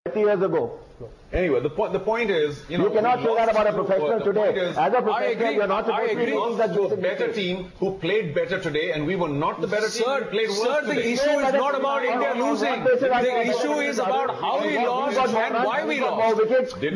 30 years ago. Anyway, the point is, you cannot say that about a professional today. As a professional, you're not supposed to be doing that. To a better team who played better today, and we were not the better team who played worse today. The issue is not about India losing. The issue is about how we lost and why we lost. The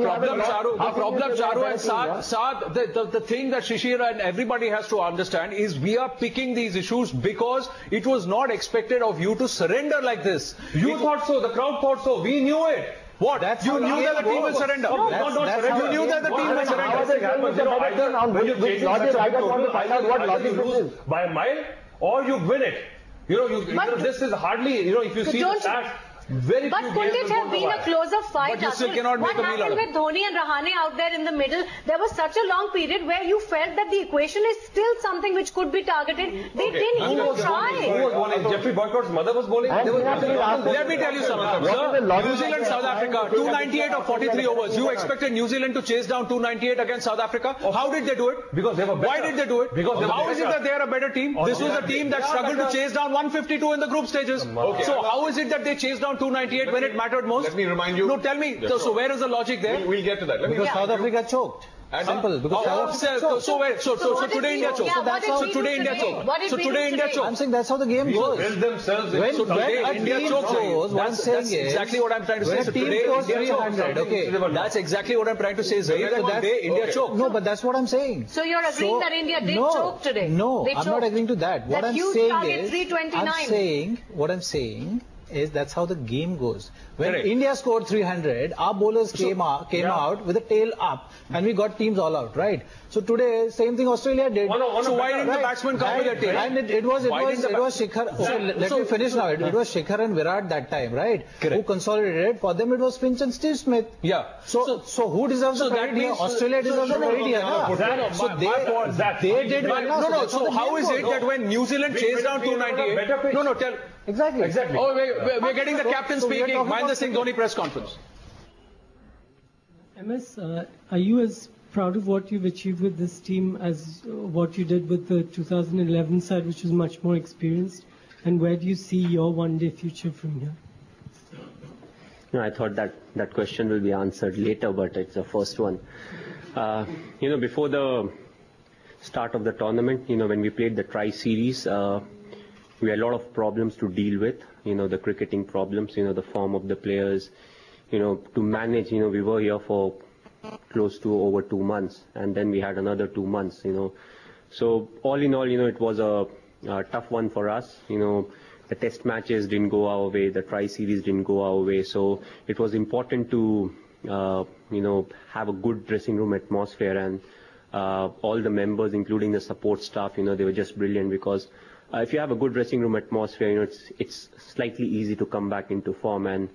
problem, Charu and Saad, the thing that Shishir and everybody has to understand is we are picking these issues because it was not expected of you to surrender like this. You thought so, the crowd thought so, we knew it. What? You knew that the team will surrender. You knew that the team will surrender. Which logic? I just want to find out what logic this is. By a mile, or you win it. This is hardly, if you see the stats. But couldn't it have been a closer fight? But you still cannot make a meal out of it. What happened with Dhoni and Rahane out there in the middle? There was such a long period where you felt that the equation is still something which could be targeted. They didn't even try. Who was bowling? Jeffrey Boycott's mother was bowling. Let me tell you something. New Zealand, South Africa, 298 or 43 overs. You expected New Zealand to chase down 298 against South Africa? How did they do it? Because they were better. Why did they do it? Because how is it that they are a better team? This was a team that struggled to chase down 152 in the group stages. So how is it that they chased down 298 when it mattered most? Let me remind you. No, tell me. So where is the logic there? We'll get to that. Because South Africa choked. Simple. Because so today India choked. So today India choked. So today India choked. I'm saying that's how the game goes. When India choked, that's exactly what I'm trying to say. So today India choked. Okay. That's exactly what I'm trying to say. Is that today India choked. No, but that's what I'm saying. So you're agreeing that India did choke today? No, I'm not agreeing to that. What I'm saying is, that's how the game goes. When India scored 300, our bowlers came out with the tail up, and we got teams all out, right? So today, same thing Australia did. So why didn't the batsmen come with their tail? And it was Shikhar. Okay, let me finish now. It was Shikhar and Virat that time, right? Correct. Who consolidated. For them, it was Finch and Steve Smith. Yeah. So who deserves the credit here? Australia deserves the credit here. So they did well. No. So how is it that when New Zealand chased down 298? No, tell. Exactly. Oh, we're getting the captain speaking. Mahendra Singh Dhoni press conference. MS, are you as proud of what you've achieved with this team as what you did with the 2011 side, which was much more experienced? And where do you see your one-day future from here? No, I thought that question will be answered later, but it's the first one. Before the start of the tournament, when we played the Tri-Series, we had a lot of problems to deal with, the cricketing problems, the form of the players, to manage, we were here for close to over 2 months, and then we had another 2 months, So all in all, it was a tough one for us, the test matches didn't go our way, the Tri-Series didn't go our way, so it was important to, have a good dressing room atmosphere, and all the members, including the support staff, they were just brilliant, because if you have a good dressing room atmosphere, it's slightly easy to come back into form, and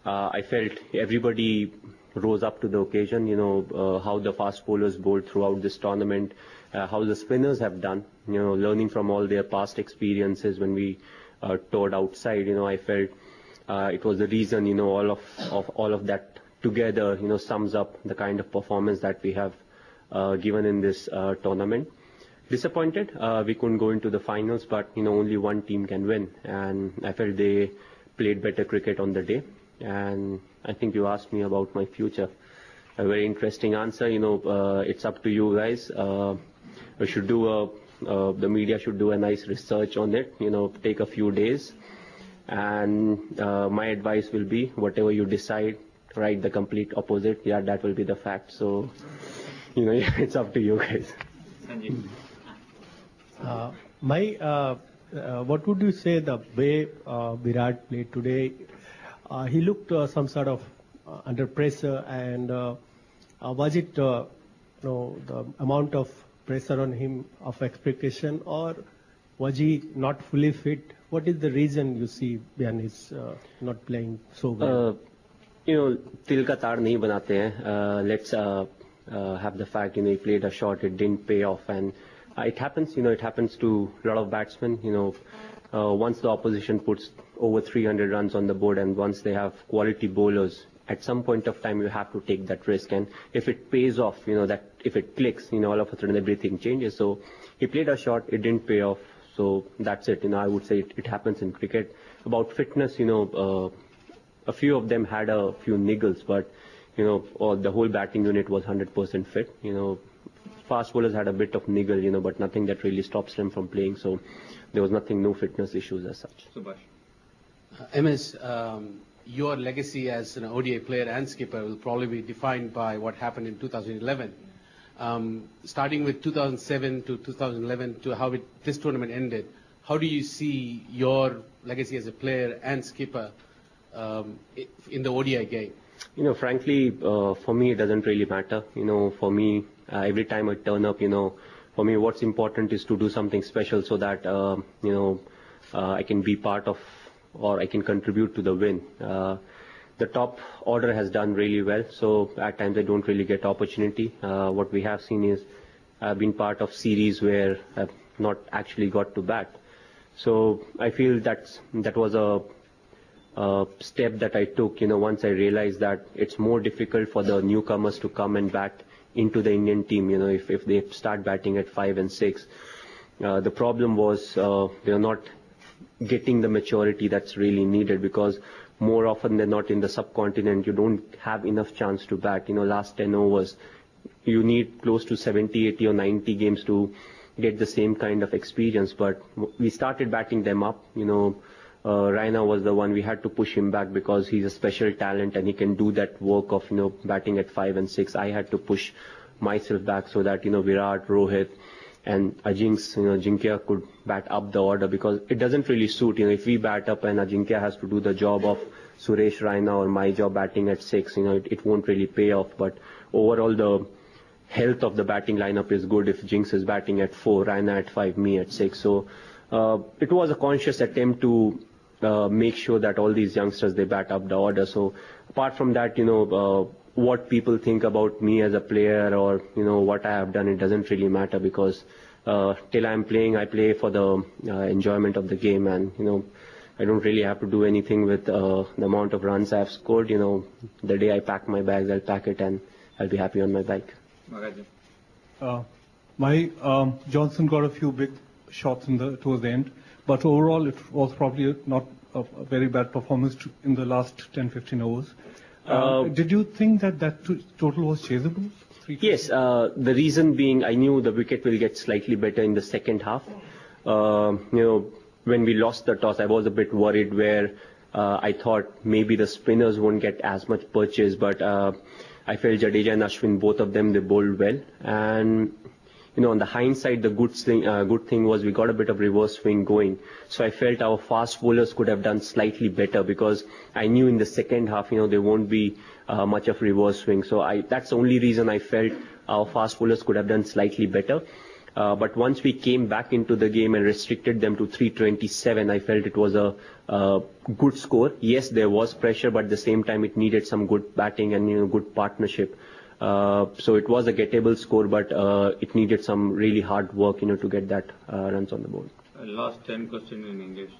I felt everybody rose up to the occasion, how the fast bowlers bowled throughout this tournament, how the spinners have done, learning from all their past experiences when we toured outside, I felt it was the reason, all of that together, sums up the kind of performance that we have given in this tournament. Disappointed, we couldn't go into the finals, but only one team can win, and I felt they played better cricket on the day. And I think you asked me about my future. A very interesting answer. It's up to you guys. We should do the media should do a nice research on it. Take a few days, and my advice will be whatever you decide, write the complete opposite. Yeah, that will be the fact. So, it's up to you guys. What would you say the way Virat played today? He looked some sort of under pressure, and was it the amount of pressure on him of expectation, or was he not fully fit? What is the reason you see behind his not playing so well? Til ka taar nahi banate hain. Let's have the fact, he played a shot, it didn't pay off, and it happens, it happens to a lot of batsmen, once the opposition puts over 300 runs on the board, and once they have quality bowlers, at some point of time you have to take that risk, and if it pays off, that if it clicks, all of a sudden everything changes. So he played a shot, it didn't pay off, so that's it. I would say it happens in cricket. About fitness, a few of them had a few niggles, but the whole batting unit was 100% fit. Fast bowlers had a bit of niggle, but nothing that really stops them from playing. So there was no fitness issues as such. Subhash. MS, your legacy as an ODI player and skipper will probably be defined by what happened in 2011. Starting with 2007 to 2011 to how this tournament ended, how do you see your legacy as a player and skipper in the ODI game? Frankly, for me, it doesn't really matter. For me, every time I turn up, for me, what's important is to do something special so that, I can be part of or I can contribute to the win. The top order has done really well, so at times I don't really get opportunity. What we have seen is I've been part of series where I've not actually got to bat. So I feel that was a step that I took, once I realized that it's more difficult for the newcomers to come and bat into the Indian team, if they start batting at 5 and 6. The problem was they're not getting the maturity that's really needed, because more often than not in the subcontinent, you don't have enough chance to bat. Last 10 overs, you need close to 70, 80 or 90 games to get the same kind of experience. But we started batting them up. Raina was the one we had to push him back because he's a special talent and he can do that work of, batting at 5 and 6. I had to push myself back so that, Virat, Rohit and Ajinkya could bat up the order, because it doesn't really suit. If we bat up and Ajinkya has to do the job of Suresh Raina or my job batting at 6, it won't really pay off. But overall, the health of the batting lineup is good if Jinx is batting at 4, Raina at 5, me at 6. So it was a conscious attempt to make sure that all these youngsters, they bat up the order. So apart from that, what people think about me as a player or, what I have done, it doesn't really matter, because till I'm playing, I play for the enjoyment of the game, and, I don't really have to do anything with the amount of runs I've scored. The day I pack my bags, I'll pack it and I'll be happy on my bike. Johnson got a few big shots towards the end, but overall it was probably not a very bad performance in the last 10-15 overs. Did you think that total was chaseable? Yes, the reason being I knew the wicket will get slightly better in the second half. When we lost the toss, I was a bit worried where I thought maybe the spinners won't get as much purchase, but I felt Jadeja and Ashwin, both of them, they bowled well. And on the hindsight, the good thing was we got a bit of reverse swing going. So I felt our fast bowlers could have done slightly better, because I knew in the second half, there won't be much of reverse swing. So that's the only reason I felt our fast bowlers could have done slightly better. But once we came back into the game and restricted them to 327, I felt it was a good score. Yes, there was pressure, but at the same time, it needed some good batting and good partnership. So it was a gettable score, but it needed some really hard work, to get that runs on the board. Last 10 questions in English.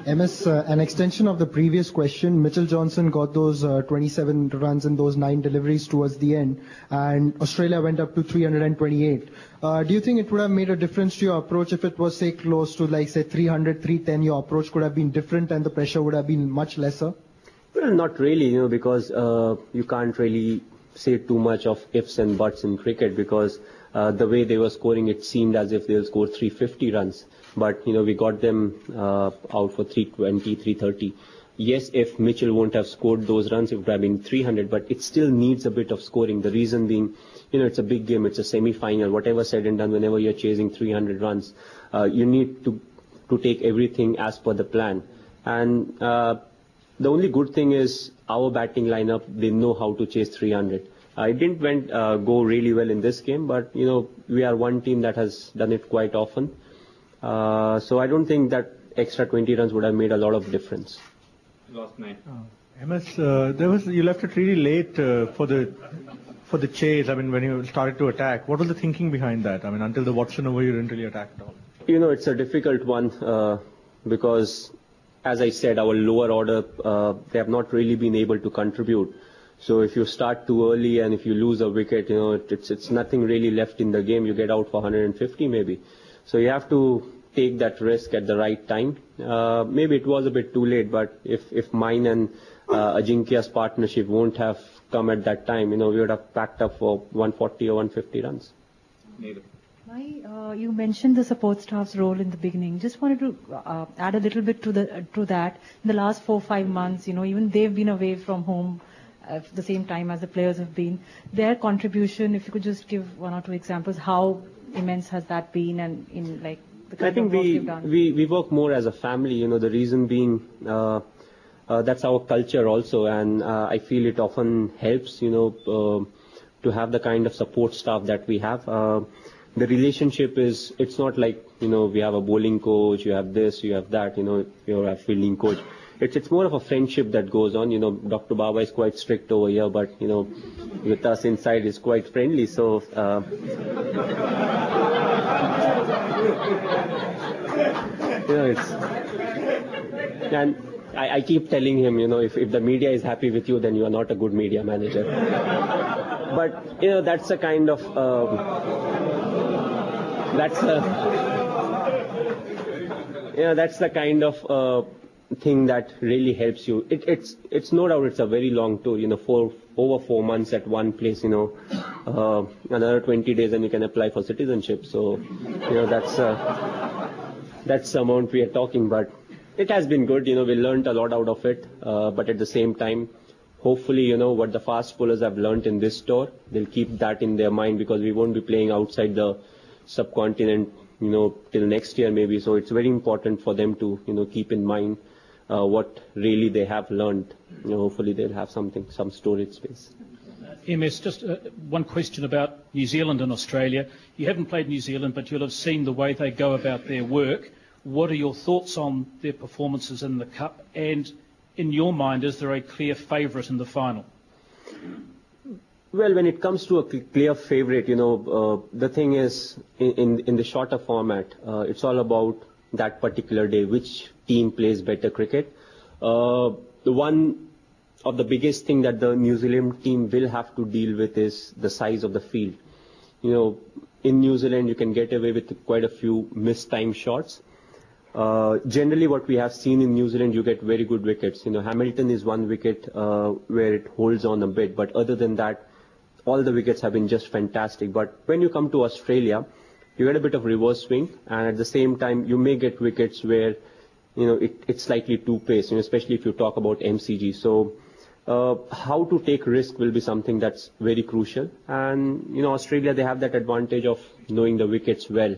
MS, an extension of the previous question, Mitchell Johnson got those 27 runs in those 9 deliveries towards the end, and Australia went up to 328. Do you think it would have made a difference to your approach if it was, say, close to, like, say, 300, 310, your approach could have been different and the pressure would have been much lesser? Well, not really, because you can't really say too much of ifs and buts in cricket, because the way they were scoring, it seemed as if they'll score 350 runs. But, we got them out for 320, 330. Yes, if Mitchell won't have scored those runs, it would have been 300, but it still needs a bit of scoring. The reason being, it's a big game, it's a semi-final. Whatever said and done, whenever you're chasing 300 runs, you need to take everything as per the plan. And the only good thing is our batting lineup, they know how to chase 300. It didn't go really well in this game, but, we are one team that has done it quite often. So I don't think that extra 20 runs would have made a lot of difference. Last 9. MS, you left it really late for the chase. I mean, when you started to attack, what was the thinking behind that? I mean, until the Watson over, you didn't really attack at all. It's a difficult one because, as I said, our lower order, they have not really been able to contribute. So if you start too early and if you lose a wicket, it's nothing really left in the game. You get out for 150 maybe. So you have to take that risk at the right time. Maybe it was a bit too late, but if mine and Ajinkya's partnership won't have come at that time, we would have packed up for 140 or 150 runs. You mentioned the support staff's role in the beginning. Just wanted to add a little bit to that. In the last 4-5 months, even they've been away from home at the same time as the players have been. Their contribution, if you could just give 1 or 2 examples, how immense has that been, and in like the kind of work you've done? we work more as a family. The reason being that's our culture also, and I feel it often helps to have the kind of support staff that we have. The relationship it's not like we have a bowling coach, you have this, you have that, you have fielding coach. It's more of a friendship that goes on. Dr. Baba is quite strict over here, but with us inside is quite friendly. So it's, and I keep telling him, if the media is happy with you, then you are not a good media manager. But that's a kind of that's the kind of thing that really helps you. It's no doubt it's a very long tour. For over 4 months at one place. Another 20 days and you can apply for citizenship. So that's the amount we are talking. But it has been good. We learned a lot out of it. But at the same time, hopefully, what the fast bowlers have learned in this tour, they'll keep that in their mind, because we won't be playing outside the subcontinent, till next year maybe. So it's very important for them to, keep in mind what really they have learned. Hopefully they'll have some storage space. MS, just one question about New Zealand and Australia. You haven't played New Zealand, but you'll have seen the way they go about their work. What are your thoughts on their performances in the Cup? And in your mind, is there a clear favourite in the final? Well, when it comes to a clear favourite, the thing is, in the shorter format, it's all about that particular day, which team plays better cricket. The one of the biggest thing that the New Zealand team will have to deal with is the size of the field. In New Zealand, you can get away with quite a few mistimed shots. Generally, what we have seen in New Zealand, you get very good wickets. Hamilton is one wicket where it holds on a bit, but other than that, all the wickets have been just fantastic. But when you come to Australia, you get a bit of reverse swing, and at the same time, you may get wickets where it's slightly too paced, especially if you talk about MCG. So how to take risk will be something that's very crucial. And Australia, they have that advantage of knowing the wickets well,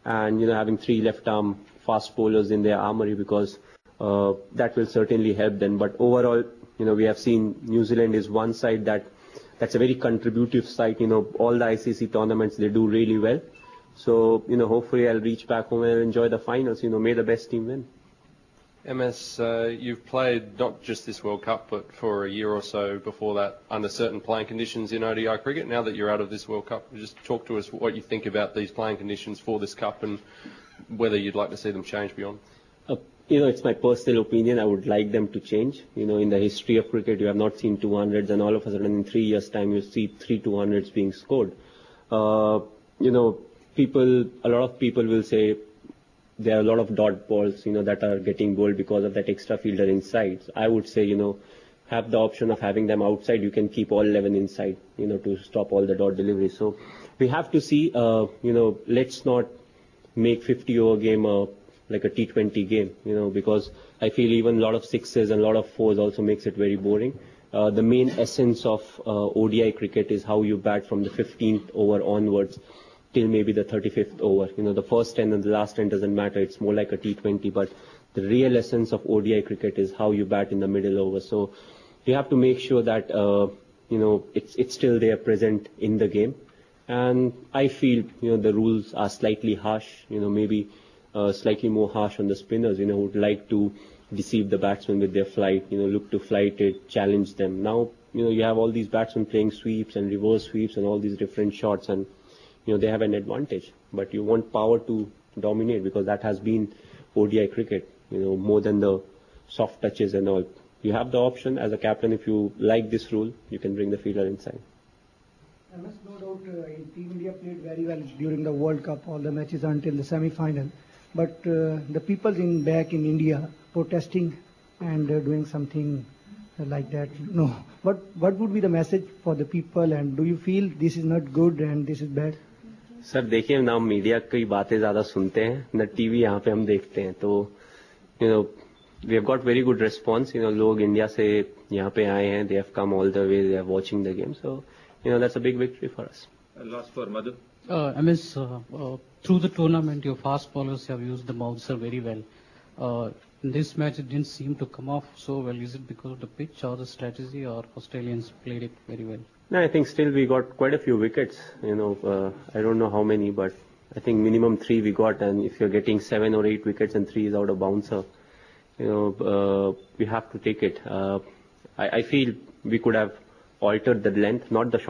and having 3 left-arm fast bowlers in their armory, because that will certainly help them. But overall, we have seen New Zealand is one side that's a very contributive side. All the ICC tournaments, they do really well. So, hopefully I'll reach back home and enjoy the finals. May the best team win. MS, you've played not just this World Cup, but for a year or so before that under certain playing conditions in ODI cricket. Now that you're out of this World Cup, just talk to us what you think about these playing conditions for this Cup and whether you'd like to see them change beyond. It's my personal opinion. I would like them to change. In the history of cricket, you have not seen 200s, and all of a sudden in 3 years' time, you see 3 200s being scored. A lot of people will say there are a lot of dot balls, that are getting bowled because of that extra fielder inside. So I would say, have the option of having them outside. You can keep all 11 inside, to stop all the dot deliveries. So we have to see, let's not make 50-over game like a T20 game, because I feel even a lot of sixes and a lot of fours also makes it very boring. The main essence of ODI cricket is how you bat from the 15th over onwards till maybe the 35th over. The first 10 and the last 10 doesn't matter. It's more like a T20, but the real essence of ODI cricket is how you bat in the middle over. So you have to make sure that, it's still there present in the game. And I feel, the rules are slightly harsh, maybe slightly more harsh on the spinners, who would like to deceive the batsmen with their flight, look to flight it, challenge them. Now, you have all these batsmen playing sweeps and reverse sweeps and all these different shots, and, they have an advantage. But you want power to dominate, because that has been ODI cricket, more than the soft touches and all. You have the option as a captain, if you like this rule, you can bring the fielder inside. MS, no doubt, Team India played very well during the World Cup, all the matches until the semi-final. but the people back in India protesting and doing something like that. No. What would be the message for the people, and do you feel this is not good and this is bad? Sir देखिए ना media की बातें ज़्यादा सुनते हैं न TV यहाँ पे हम देखते हैं तो we have got very good response. लोग इंडिया से यहाँ पे आए हैं, they have come all the way, they are watching the game, so that's a big victory for us. Last for Madhu. MS, through the tournament, your fast bowlers have used the bouncer very well. In this match, it didn't seem to come off so well. Is it because of the pitch or the strategy, or Australians played it very well? No, I think still we got quite a few wickets. I don't know how many, but I think minimum 3 we got. And if you're getting 7 or 8 wickets and 3 is out of bouncer, we have to take it. I feel we could have altered the length, not the shot.